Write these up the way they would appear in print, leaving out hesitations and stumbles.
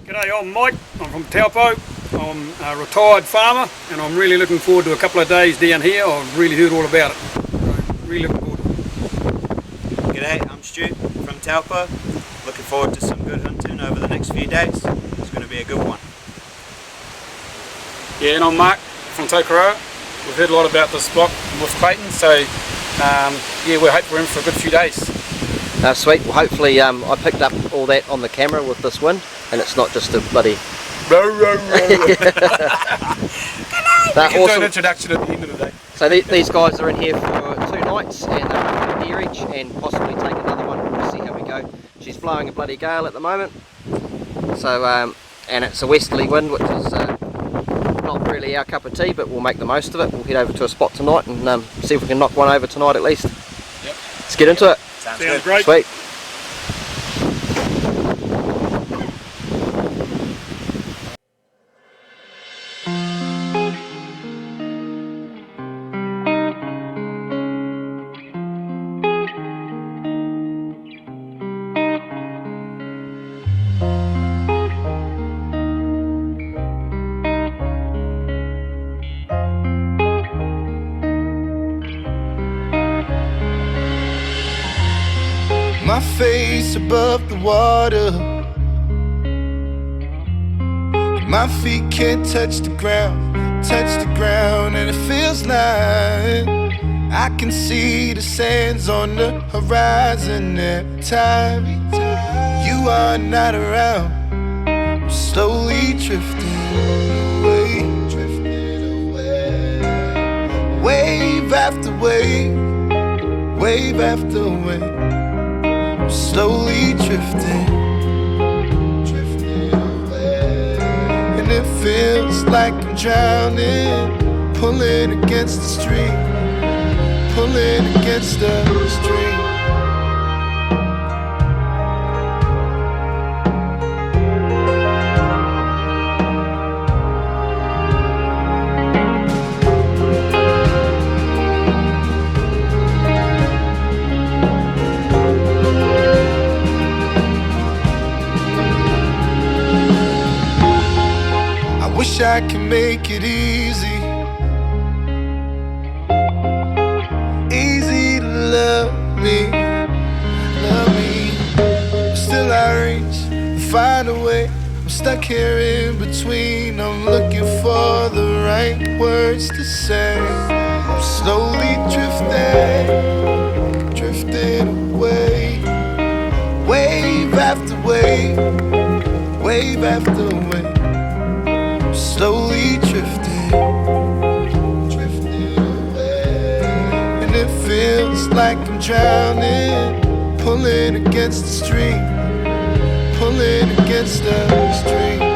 G'day, I'm Mike. I'm from Taupo. I'm a retired farmer and I'm really looking forward to a couple of days down here. I've really heard all about it. So, really looking forward to it. G'day, I'm Stu from Taupo. Looking forward to some good hunting over the next few days. It's going to be a good one. Yeah, and I'm Mark from Ohinerata. We've heard a lot about this block with Clayton, so yeah, we're hoping we're in for a good few days. Sweet. Well, hopefully I picked up all that on the camera with this wind, and it's not just a bloody... Awesome. An introduction at the end of the day. So these guys are in here for 2 nights, and they're going to deer each, and possibly take another one. We'll see how we go. She's blowing a bloody gale at the moment, so and it's a westerly wind, which is not really our cup of tea, but we'll make the most of it. We'll head over to a spot tonight and see if we can knock one over tonight at least. Yep. Let's get into it. Sounds good. Great. Sweet. My face above the water, my feet can't touch the ground, and it feels like I can see the sands on the horizon every time you are not around. I'm slowly drifting away, wave after wave, wave after wave. Slowly drifting away, and it feels like I'm drowning, pulling against the stream, pulling against the stream. Wish I could make it easy, easy to love me, but still I reach and find a way. I'm stuck here in between, I'm looking for the right words to say. I'm slowly drifting away, wave after wave, wave after wave. Slowly drifting away, and it feels like I'm drowning, pulling against the stream, pulling against the stream.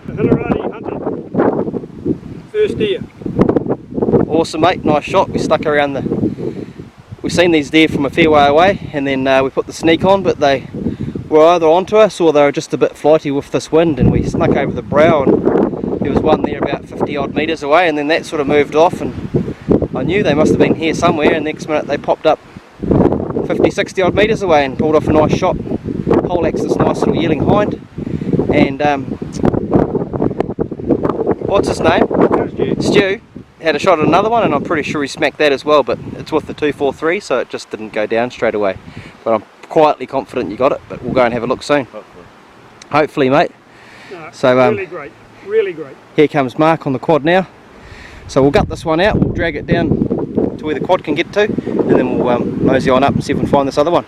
Ohinerata hunting. First deer. Awesome, mate. Nice shot. We stuck around we've seen these deer from a fair way away, and then we put the sneak on, but they were either onto us or they were just a bit flighty with this wind, and we snuck over the brow, and there was one there about 50 odd metres away, and then that sort of moved off, and I knew they must have been here somewhere, and next minute they popped up 50, 60 odd metres away and pulled off a nice shot. Poleaxed this nice little yearling hind, and what's his name? Stu had a shot at another one, and I'm pretty sure he smacked that as well, but it's with the 243, so it just didn't go down straight away. But I'm quietly confident you got it, but we'll go and have a look soon. Hopefully, mate. No, so really great, really great. Here comes Mark on the quad now. So we'll gut this one out, we'll drag it down to where the quad can get to, and then we'll mosey on up and see if we can find this other one.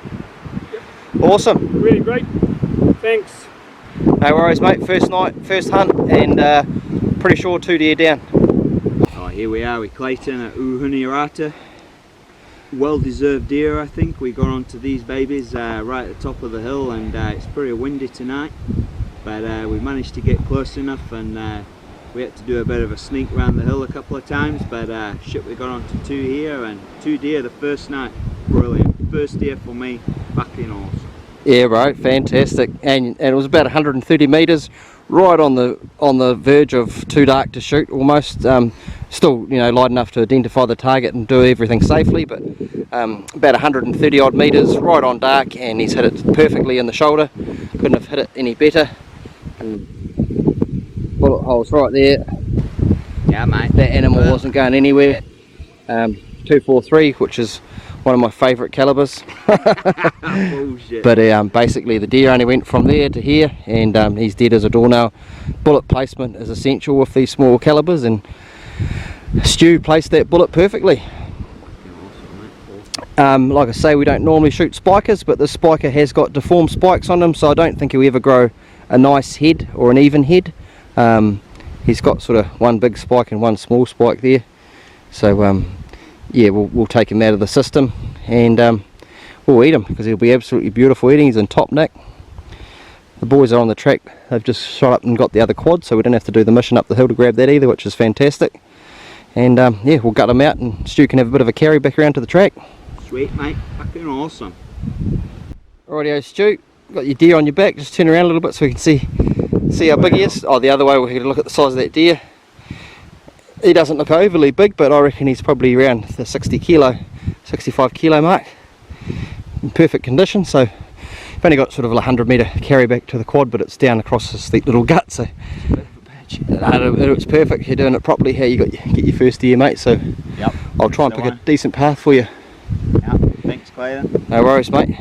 Yep. Awesome. Really great. Thanks. No worries, mate. First night, first hunt, and pretty sure 2 deer down. Oh, here we are with Clayton at Ohinerata. Well deserved deer, I think. We got onto these babies right at the top of the hill, and it's pretty windy tonight, but we managed to get close enough, and we had to do a bit of a sneak around the hill a couple of times, but shit, we got onto 2 here, and 2 deer the first night. Brilliant. First deer for me, fucking awesome. Yeah, bro, fantastic. And it was about 130 metres, right on the verge of too dark to shoot almost. Still, you know, light enough to identify the target and do everything safely, but about 130 odd metres, right on dark, and he's hit it perfectly in the shoulder. Couldn't have hit it any better. Bullet holes right there. Yeah, mate. That animal wasn't going anywhere. 243, which is one of my favourite calibers. Bullshit. But basically the deer only went from there to here, and he's dead as a doornail. Bullet placement is essential with these small calibers, and Stu placed that bullet perfectly. Like I say, we don't normally shoot spikers, but this spiker has got deformed spikes on him, so I don't think he'll ever grow a nice head or an even head. He's got sort of one big spike and one small spike there, so yeah, we'll take him out of the system, and we'll eat him because he'll be absolutely beautiful eating. He's in top nick. The boys are on the track. They've just shot up and got the other quad, so we don't have to do the mission up the hill to grab that either, which is fantastic. And yeah, we'll gut him out, and Stu can have a bit of a carry back around to the track. Sweet, mate. Fucking awesome. Rightio, Stu, got your deer on your back. Just turn around a little bit so we can see how big he is. Oh, the other way, we're going to look at the size of that deer. He doesn't look overly big, but I reckon he's probably around the 65 kilo mark. In perfect condition, so I've only got sort of a 100 metre carry back to the quad, but it's down across this steep little gut, so it's perfect. You're doing it properly how you get your first deer, mate, so Yep. I'll try and pick a decent path for you. Yep. Thanks, Clayton. No worries, mate.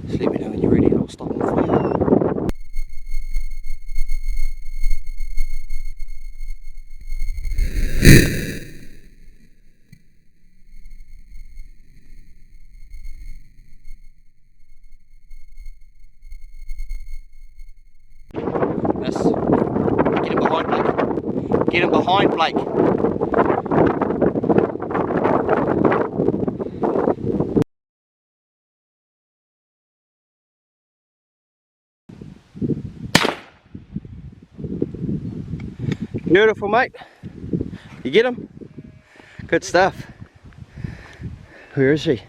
Just let me know when you're ready and I'll stop him for you. Miss. Get him behind, Blake. Get him behind, Blake. Beautiful, mate. You get him? Good stuff. Where is she?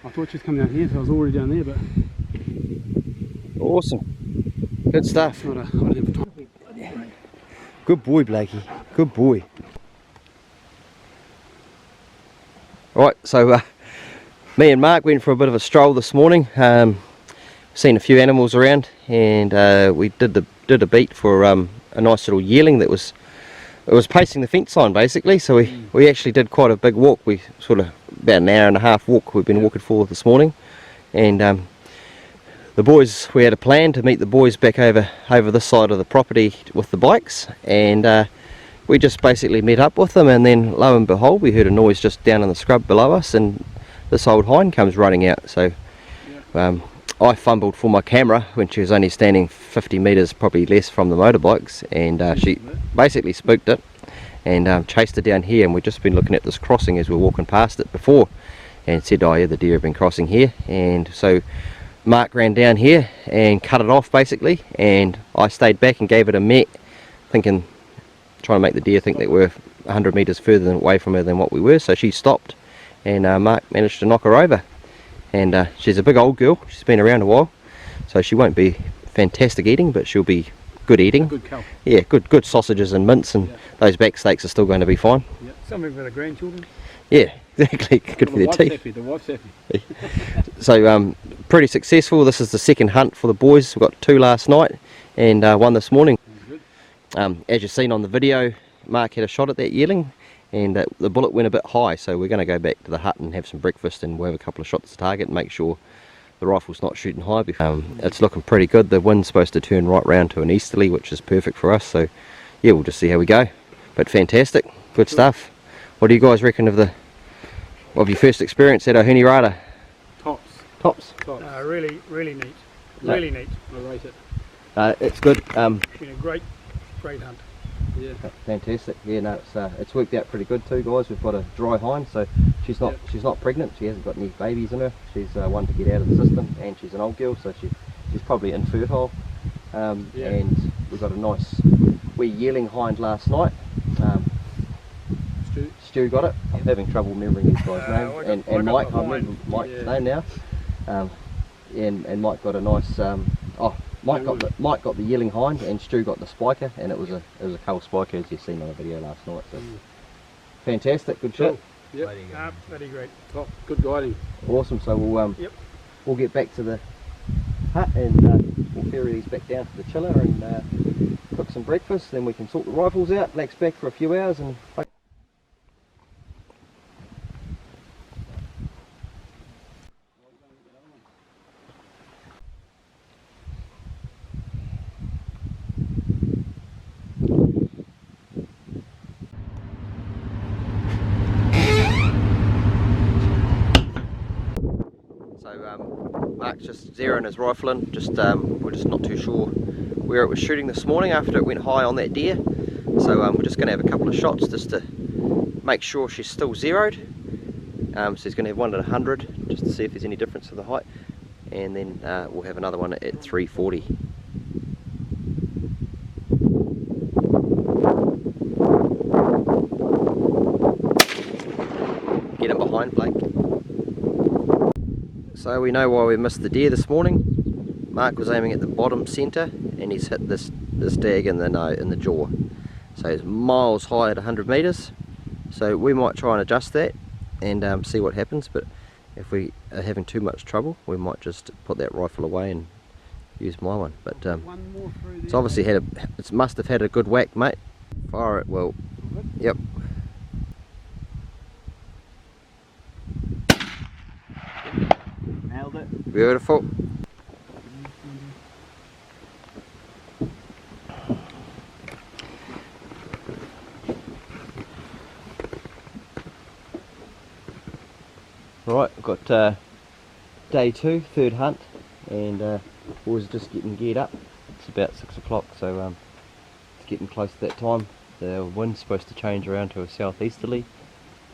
I thought she was coming down here, so I was already down there, but Awesome. Good stuff. not a time. Good boy, Blakey. Good boy. Right, so me and Mark went for a bit of a stroll this morning. Seen a few animals around, and we did a beat for a nice little yearling that was pacing the fence line basically. So we actually did quite a big walk. We sort of about an hour and a half walk we've been walking for this morning, and the boys, we had a plan to meet the boys back over this side of the property with the bikes, and we just basically met up with them, and then lo and behold we heard a noise just down in the scrub below us, and this old hind comes running out. So I fumbled for my camera when she was only standing 50 metres probably less from the motorbikes, and she basically spooked it and chased it down here, and we've just been looking at this crossing as we're walking past it before and said, oh yeah, the deer have been crossing here. And so Mark ran down here and cut it off basically, and I stayed back and gave it a met, trying to make the deer think that we're 100 metres further away from her than what we were. So she stopped, and Mark managed to knock her over. And she's a big old girl, she's been around a while, so she won't be fantastic eating, but she'll be good eating. Good cow. Yeah, good sausages and mince, and those back steaks are still going to be fine. Yeah. Something for the grandchildren. Yeah, exactly. Good for their teeth. The wife's happy. So pretty successful. This is the second hunt for the boys. We got 2 last night and 1 this morning. Good. As you've seen on the video, Mark had a shot at that yearling, and the bullet went a bit high, so we're going to go back to the hut and have some breakfast, and we'll have a couple of shots at the target and make sure the rifle's not shooting high. It's looking pretty good. The wind's supposed to turn right round to an easterly, which is perfect for us, so yeah, we'll just see how we go. But fantastic, good stuff. What do you guys reckon of your first experience at Ohinerata? Tops. Really neat. Really neat. I rate it. It's good. Been a great hunt. Yeah. Fantastic. Yeah, no, it's worked out pretty good too, guys. We've got a dry hind, so she's not pregnant. She hasn't got any babies in her. She's one to get out of the system, and she's an old girl, so she's probably infertile. And we've got a nice wee yearling hind last night. Stu got it. I'm having trouble remembering these guys' names. And Mike, I remember Mike's name now. And Mike got a nice. Mike got the yearling hind, and Stu got the spiker, and it was a cull spiker, as you've seen on the video last night. So fantastic, good shot. Yep. Very great. Top. Good guiding. Awesome. So we'll get back to the hut, and we'll ferry these back down to the chiller and cook some breakfast. Then we can sort the rifles out, relax back for a few hours, and. Mark's just zeroing his rifle in, we're just not too sure where it was shooting this morning after it went high on that deer. So we're just going to have a couple of shots just to make sure she's still zeroed. So he's going to have one at 100 just to see if there's any difference to the height, and then we'll have another one at 340. Get him behind, Blake. So we know why we missed the deer this morning. Mark was aiming at the bottom centre, and he's hit this dag in the jaw. So it's miles high at 100 metres. So we might try and adjust that and see what happens. But if we are having too much trouble, we might just put that rifle away and use my one. But it's obviously it must have had a good whack, mate. Fire it well. Yep. Nailed it. Beautiful. Right, we've got day 2, third hunt, and boys just getting geared up. It's about 6 o'clock, so it's getting close to that time. The wind's supposed to change around to a southeasterly,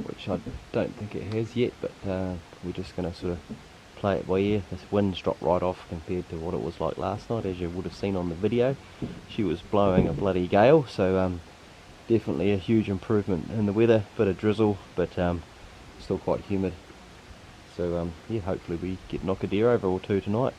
which I don't think it has yet, but we're just going to sort of play it by ear. This wind's dropped right off compared to what it was like last night, as you would have seen on the video. She was blowing a bloody gale, so definitely a huge improvement in the weather. Bit of drizzle, but still quite humid. So yeah, hopefully we knock a deer over or two tonight.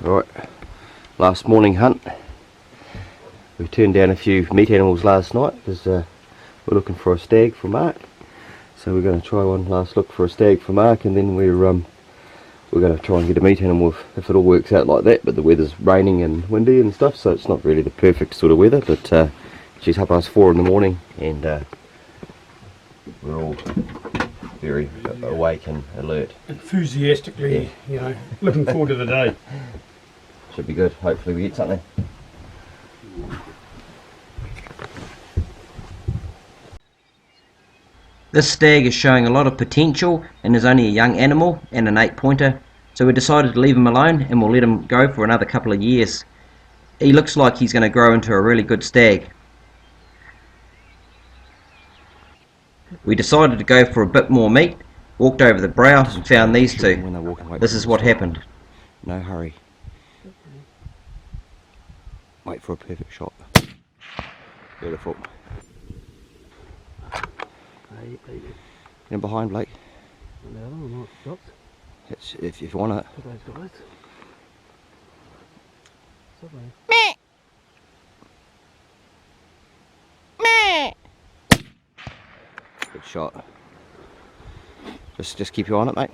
Right, last morning hunt. We turned down a few meat animals last night because we're looking for a stag for Mark. So we're going to try one last look for a stag for Mark, and then we're we're going to try and get a meet in, and if it all works out like that. But the weather's raining and windy and stuff, so it's not really the perfect sort of weather. But she's 4:30 in the morning, and we're all very awake and alert. Enthusiastically, you know, looking forward to the day. Should be good. Hopefully we get something. This stag is showing a lot of potential and is only a young animal and an 8-pointer, so we decided to leave him alone and we'll let him go for another couple of years. He looks like he's going to grow into a really good stag. We decided to go for a bit more meat, walked over the brow and found these two. This is what happened. No hurry. Wait for a perfect shot. Beautiful. Get in behind, Blake. It's, if you want it. Good shot. Just keep your eye on it, mate.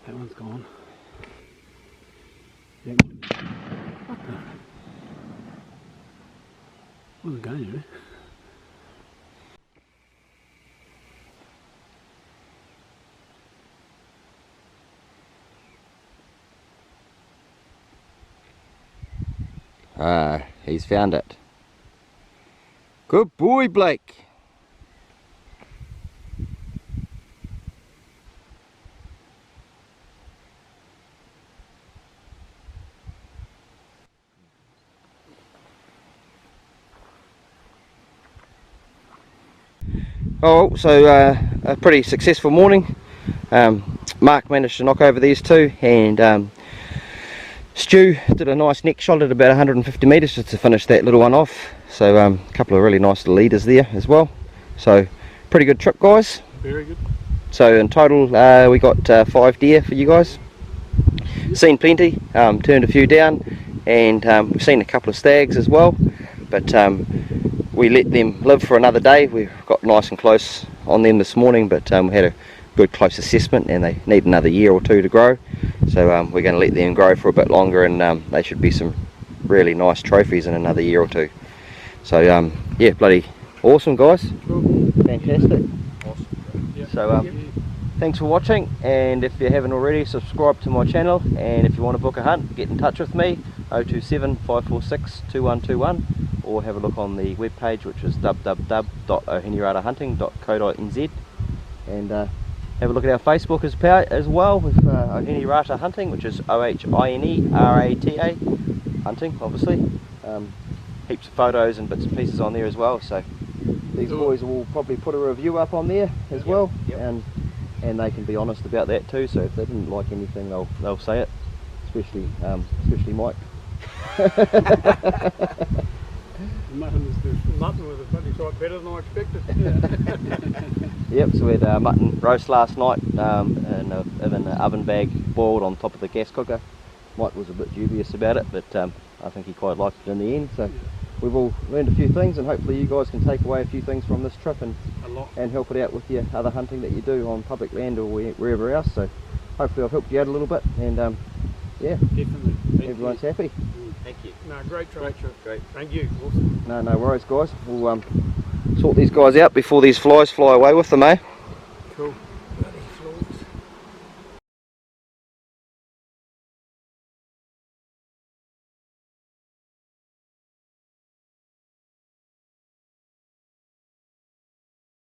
That one's gone. Yep. Wasn't going anywhere. Ah, he's found it. Good boy, Blake. Oh, so a pretty successful morning. Mark managed to knock over these two, and Stu did a nice neck shot at about 150 metres just to finish that little one off. So a couple of really nice little leaders there as well. So pretty good trip, guys. Very good. So in total we got 5 deer for you guys. Seen plenty, turned a few down, and we've seen a couple of stags as well. But we let them live for another day. We got nice and close on them this morning, but we had a good close assessment and they need another year or two to grow. So we're going to let them grow for a bit longer, and they should be some really nice trophies in another year or two. So yeah, bloody awesome, guys. Cool. Fantastic. Awesome. Yep. So thanks for watching, and if you haven't already, subscribe to my channel, and if you want to book a hunt, get in touch with me, 027 546 2121, or have a look on the webpage, which is www.ohineratahunting.co.nz, and have a look at our Facebook as well, with Ohinerata Hunting, which is OHINERATA hunting, obviously. Heaps of photos and bits and pieces on there as well, so these boys will probably put a review up on there as well. And they can be honest about that too, so if they didn't like anything, they'll say it, especially Mike. Mutton was a bloody sight better than I expected. Yep, so we had mutton roast last night in an oven bag, boiled on top of the gas cooker. Mike was a bit dubious about it, but I think he quite liked it in the end. So we've all learned a few things, and hopefully you guys can take away a few things from this trip and help it out with your other hunting that you do on public land or wherever else. So hopefully I've helped you out a little bit, and yeah, Definitely. everyone's happy. Thank you. No, great trip. Great. Thank you. Awesome. No worries, guys. We'll sort these guys out before these flies fly away with them, eh?